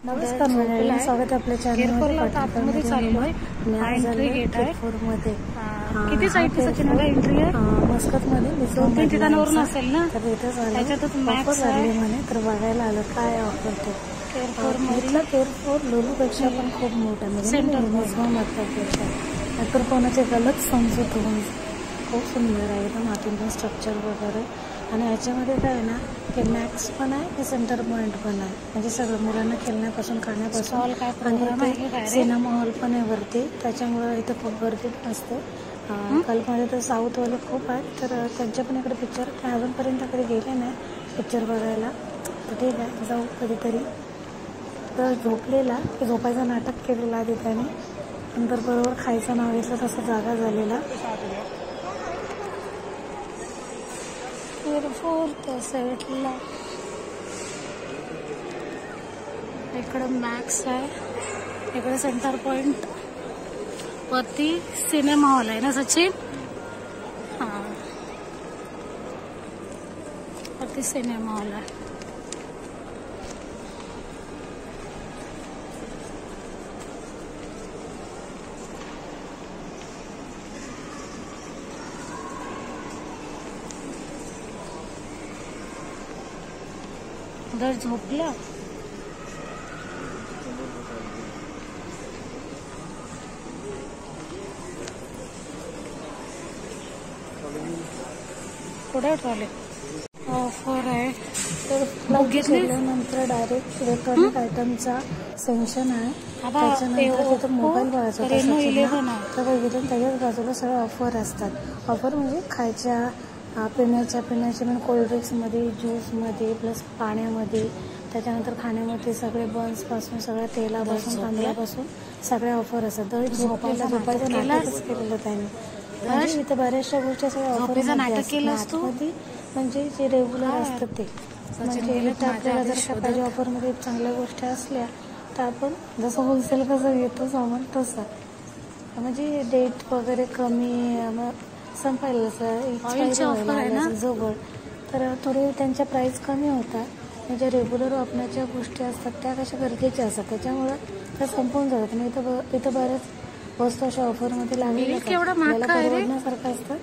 नमस्कार मंडळी, स्वागत आहे आपल्या चॅनलमध्ये. चाललो आहे एंट्री गेट आहे मध्ये. किती साईडची सचिनला एंट्री आहे मस्कतमध्ये. 2-3 ठिकाणावरून असेल ना, तर इथं त्याच्यातच मॅक्स आहे म्हणे. तर बघायला आलं काय ऑफर ते. केअरफोर केअरफोर लोलूपेक्षा पण खूप मोठा म्हणजे तर कोणाचे गलत समजत होऊन खूप सुंदर आहे एकदम आतून पण स्ट्रक्चर वगैरे. आणि याच्यामध्ये काय आहे ना, की मॅक्स पण आहे की सेंटर पॉईंट पण आहे, म्हणजे सगळं मुलांना खेळण्यापासून खाण्यापासून. आणि सिनेमा हॉल पण आहे वरती, त्याच्यामुळं इथं खूप गर्दी पण असते. कल्पमध्ये तर साऊथवाले खूप आहेत, तर त्यांच्या पण इकडे पिक्चर अजूनपर्यंत कधी गेले नाही पिक्चर बघायला. तर ठीक आहे, जाऊ कधीतरी. तर झोपलेला की झोपायचं नाटक केलेलं आहे त्याने, नंतर बरोबर खायचं नाव घेतलं तसं जागा झालेला. फोर्थ साईडला इकडं मॅक्स आहे, इकडे सेंटर पॉइंट, वरती सिनेमा हॉल आहे ना सचिन. हां, वरती सिनेमा हॉल आहे. उधर झोपला. कुठे उठवले ऑफर आहे तर घेतल्यानंतर डायरेक्ट इलेक्ट्रॉनिक आयटमचा सेक्शन आहे. त्याच्यानंतर तिथं मोबाईल बघायचा तर बघितलं त्याच्याच बाजूला सगळे ऑफर असतात. ऑफर म्हणजे खायच्या पिण्याचे म्हणजे कोल्ड्रिंक्समध्ये, ज्यूसमध्ये, प्लस पाण्यामध्ये, त्याच्यानंतर खाण्यामध्ये सगळे बन्सपासून सगळ्या तेलापासून तांदळापासून सगळ्या ऑफर असतात. तर झोपायचं नाटकच केलेलं त्याने. म्हणजे इथं बऱ्याचशा गोष्टी सगळ्या ऑफर नाटक केलं असतो, म्हणजे जे रेग्युलर असतात ते. म्हणजे आपल्याला जर का पाहिजे ऑफरमध्ये चांगल्या गोष्टी असल्या तर आपण जसं होलसेल कसं घेतो सामान तसं, म्हणजे डेट वगैरे कमी संपायला जवळ, तर थोडे त्यांच्या प्राईस कमी होतात. म्हणजे रेग्युलर वापरण्याच्या गोष्टी असतात त्या कशा गरजेच्या असतात, त्याच्यामुळं त्या संपून जातात. आणि इथं बऱ्याच वस्तू अशा ऑफरमध्ये लागलेल्या परवडण्यासारखं असतं,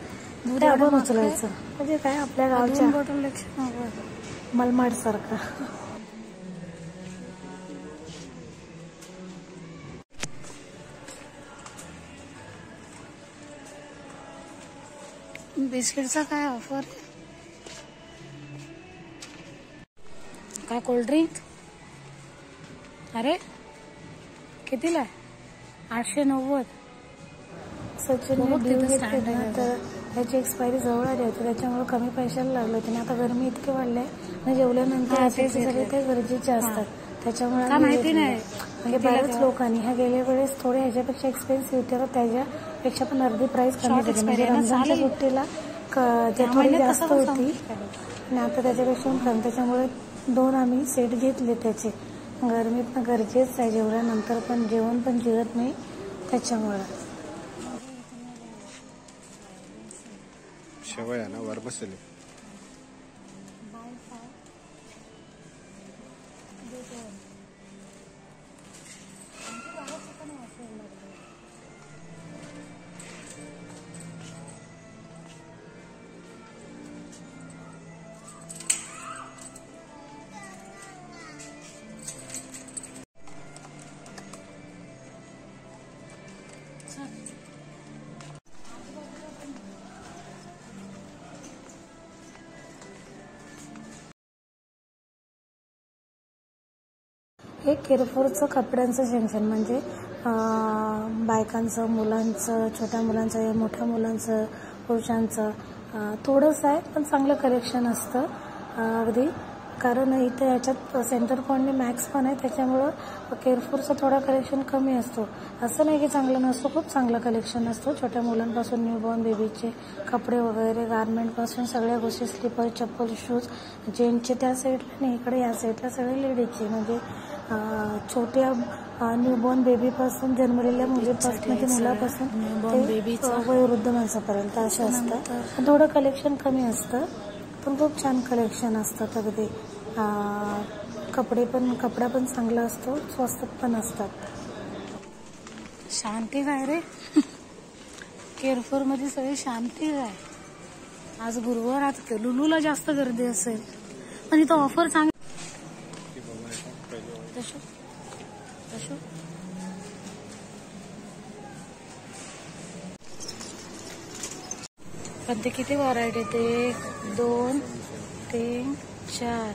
ते आपण उचलायचं. म्हणजे काय आपल्या गावच्या मलमाड सारखा. बिस्किटचा काय ऑफर, काय कोल्ड्रिंक. अरे कितीला आहे? 890. सचिन तर त्याची एक्सपायरी जवळ आली होती, त्याच्यामुळे कमी पैशाला लागले होते. आणि आता गरमी इतके वाढले आणि जेवल्यानंतर सगळे ते गरजेचे असतात, त्याच्यामुळे माहिती नाही. म्हणजे बऱ्याच लोकांनी ह्या गेल्या वेळेस थोडे ह्याच्यापेक्षा एक्सपेन्सिव्ह होते, तर त्याच्यापेक्षा पण अर्धी प्राइस कमी होती. म्हणजे रमजानच्या सुट्टीला थोडी जास्त होती आणि आता त्याच्यापेक्षा पण कमी. त्याच्यामुळे 2 आम्ही सेट घेतले त्याचे. गरमीत पण गरजेचं आहे, जेवल्यानंतर पण जेवण पण जिरत नाही त्याच्यामुळं. शेवया ना वर बसले. हे केअरफोरचं कपड्यांचं सेक्शन, म्हणजे बायकांचं, मुलांचं, छोट्या मुलांचं, मोठ्या मुलांचं, पुरुषांचं थोडंसं आहे, पण चांगलं कलेक्शन असतं अगदी. कारण इथं याच्यात सेंटर पॉईंटने मॅक्स पण आहे, त्याच्यामुळं केअरफोरचं थोडा कलेक्शन कमी असतो. असं नाही की चांगलं नसतो, खूप चांगलं कलेक्शन असतं. छोट्या मुलांपासून न्यूबॉर्न बेबीचे कपडे वगैरे, गार्मेंटपासून सगळ्या गोष्टी, स्लीपर, चप्पल, शूज. जेंट्सचे त्या साईडला नाही, इकडे या साईडला सगळे लेडीजचे, म्हणजे छोट्या न्यूबॉर्न बेबीपासून, जन्मलेल्या मुलीपासून, म्हणजे मुलापासून ते वयोवृद्ध माणसापर्यंत असं असतं. थोडं कलेक्शन कमी असतं, पण खूप छान कलेक्शन असतात अगदी. कपडा पण चांगला असतो, स्वस्तात पण असतात. शांती काय रे केरफोर मध्ये सगळी शांती आहे. आज गुरुवार, आज लुलूला जास्त गर्दी असेल, पण इथं ऑफर चांगली. पण ते किती व्हरायटी ते 1 2 3 4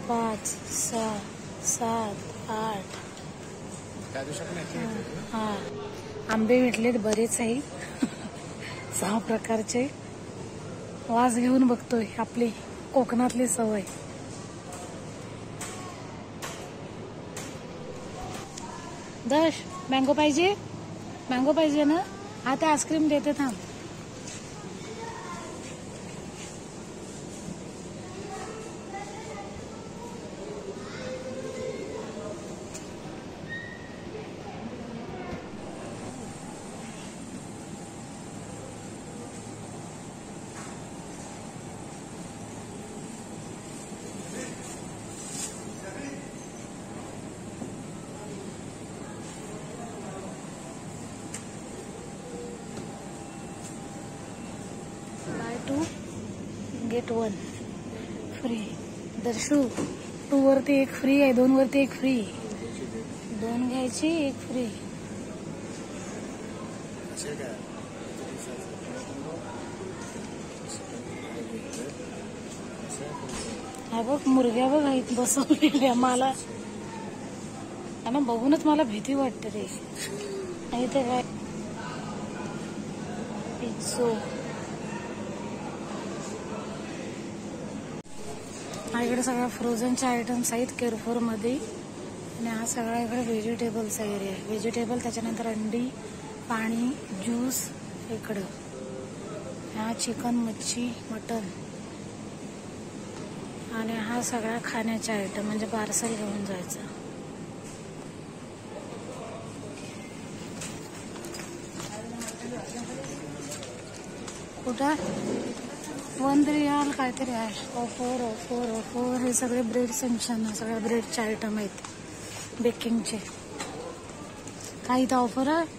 5 6 7 8. हा आंबे भेटलेत बरेच आहे 6 प्रकारचे. वास घेऊन बघतोय, आपली कोकणातली सवय. दश मँगो पाहिजे, मँगो पाहिजे ना? आता आईस्क्रीम देते थांब. Buy 2 get 1 free. दर्शू 2 वरती 1 फ्री आहे, 2 वरती 1 फ्री. 2 घ्यायची 1 फ्री. हा बघ मुर्ग्या बघ आहेत बसवलेल्या. मला आणि बघूनच मला भीती वाटते रे. आणि ते काय पिझ्झो. इकडे सगळ्या फ्रोझनच्या आयटम्स आहेत केरफोर मध्ये. आणि हा सगळा इकडे व्हेजिटेबलचा एरिया आहे. व्हेजिटेबल, त्याच्यानंतर अंडी, पाणी, ज्यूस इकडं. हा चिकन, मच्छी, मटन. आणि हा सगळा खाण्याचा आयटम, म्हणजे पार्सल घेऊन जायचं. कुठं 1 रियाल काहीतरी आहे. Offer offer offer. हे सगळे ब्रेड सेक्शन आहे, सगळ्या ब्रेडचे आयटम आहेत बेकिंगचे. काही इथं ऑफर आहे.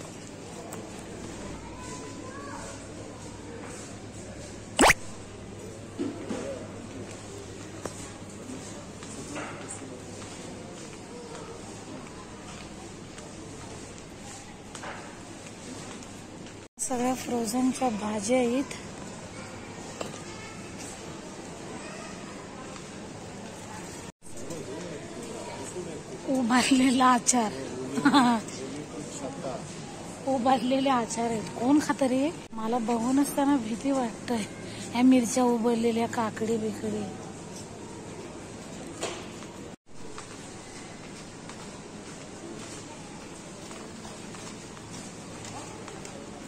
सगळ्या फ्रोझनच्या भाज्या आहेत. उभारलेला आचार उभारलेले आचार आहेत. कोण खात रे? मला बघूनच त्यांना भीती वाटतंय. ह्या मिरच्या उभारलेल्या, काकडी बिकडी.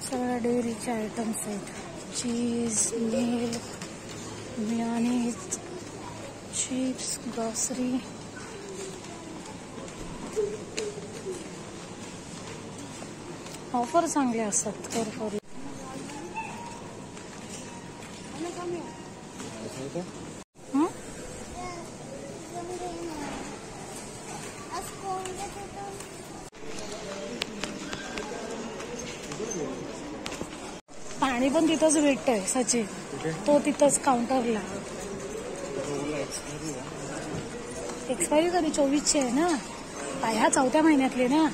सगळ्या डेअरीचे आयटम्स आहेत. Cheese, milk, mayonnaise, chips, grocery. Offer चांगले असतात केरफोर. पाणी पण तिथंच भेटतंय सचिन, तो तिथंच काउंटरला. एक्सपायरी कधी 24ची आहे ना? ह्या 4थ्या महिन्यातली ना?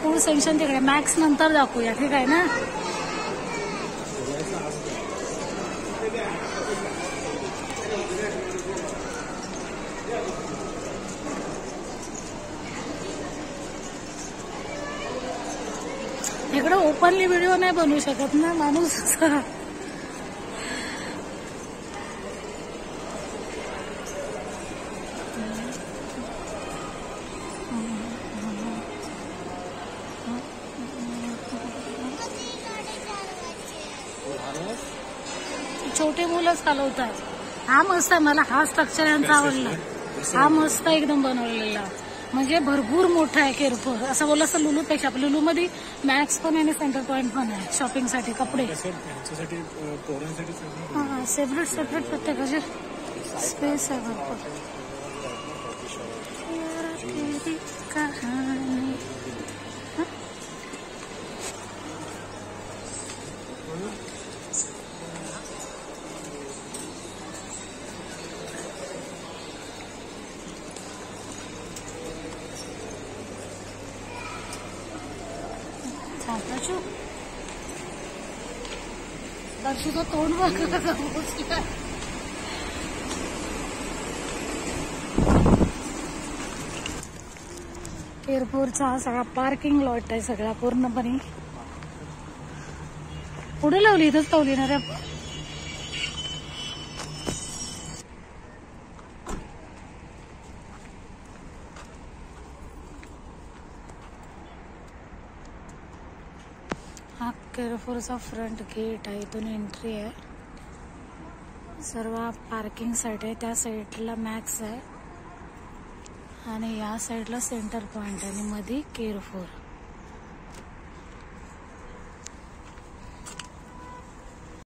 फुल सेक्शन तिकडे. मॅक्स नंतर दाखवूया, ठीक आहे ना? इकडे ओपनली व्हिडिओ नाही बनवू शकत ना माणूस. छोटे मुलंच चालवतात. हा मस्त आहे, मला हा स्ट्रक्चर यांचा आवडला. हा मस्त एकदम बनवलेला, म्हणजे भरपूर मोठा आहे केरफोर. असं बोललं असं लुलूपेक्षा. लुलू मध्ये मॅक्स पण आहे आणि सेंटर पॉइंट पण आहे शॉपिंग साठी. कपडे हा सेपरेट सेपरेट प्रत्येकाचे स्पेस आहे भरपूर. दर्शूचं तोंड बघ. केरफोरचा हा सगळा पार्किंग लॉट आहे सगळा पूर्णपणे. पुढे लावली, इथंच लावली ना रे. हा केरफोरचा फ्रंट गेट आहे, इथून एंट्री आहे. सर्व पार्किंग साठी आहे. त्या साईडला मॅक्स आहे आणि या साईडला सेंटर पॉइंट आहे आणि मध्ये केरफोर.